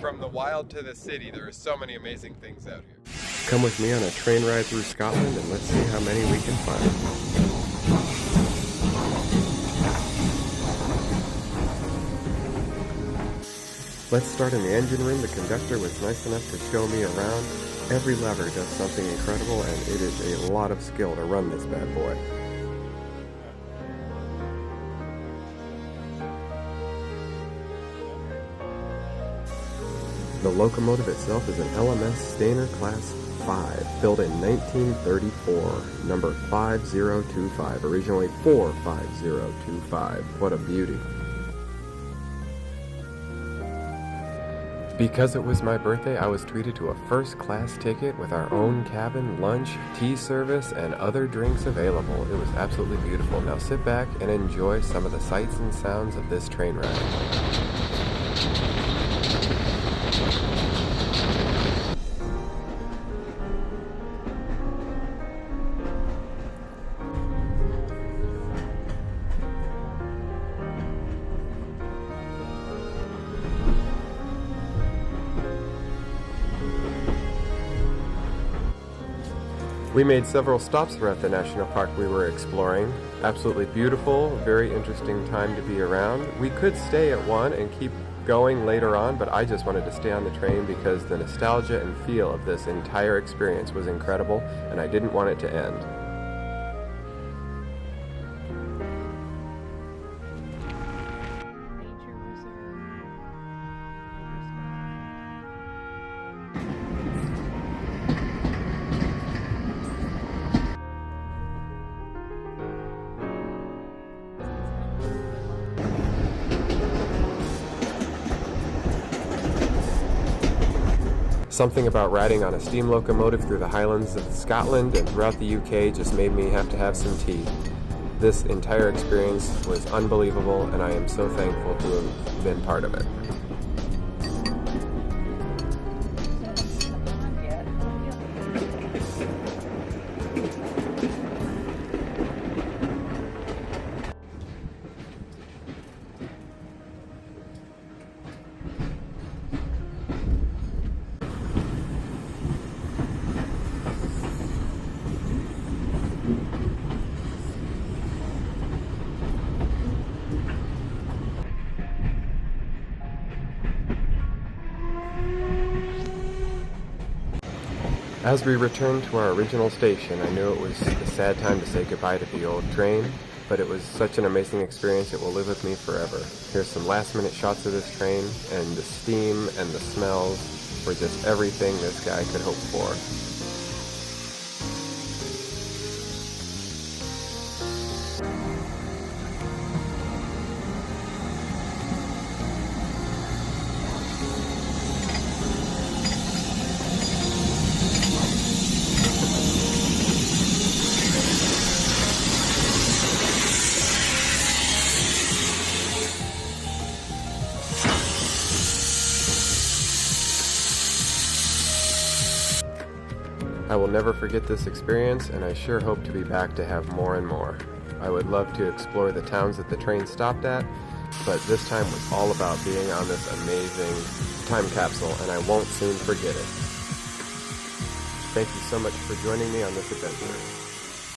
from the wild to the city, there are so many amazing things out here. Come with me on a train ride through Scotland and let's see how many we can find. Let's start in the engine room. The conductor was nice enough to show me around. Every lever does something incredible, and it is a lot of skill to run this bad boy. The locomotive itself is an LMS Stainer Class 5, built in 1934, number 5025, originally 45025. What a beauty. Because it was my birthday, I was treated to a first-class ticket with our own cabin, lunch, tea service, and other drinks available. It was absolutely beautiful. Now sit back and enjoy some of the sights and sounds of this train ride. We made several stops throughout the national park we were exploring. Absolutely beautiful, very interesting time to be around. We could stay at one and keep going later on, but I just wanted to stay on the train because the nostalgia and feel of this entire experience was incredible, and I didn't want it to end. Something about riding on a steam locomotive through the Highlands of Scotland and throughout the UK just made me have to have some tea. This entire experience was unbelievable, and I am so thankful to have been part of it. As we returned to our original station, I knew it was a sad time to say goodbye to the old train, but it was such an amazing experience it will live with me forever. Here's some last-minute shots of this train, and the steam and the smells were just everything this guy could hope for. I will never forget this experience, and I sure hope to be back to have more and more. I would love to explore the towns that the train stopped at, but this time was all about being on this amazing time capsule, and I won't soon forget it. Thank you so much for joining me on this adventure.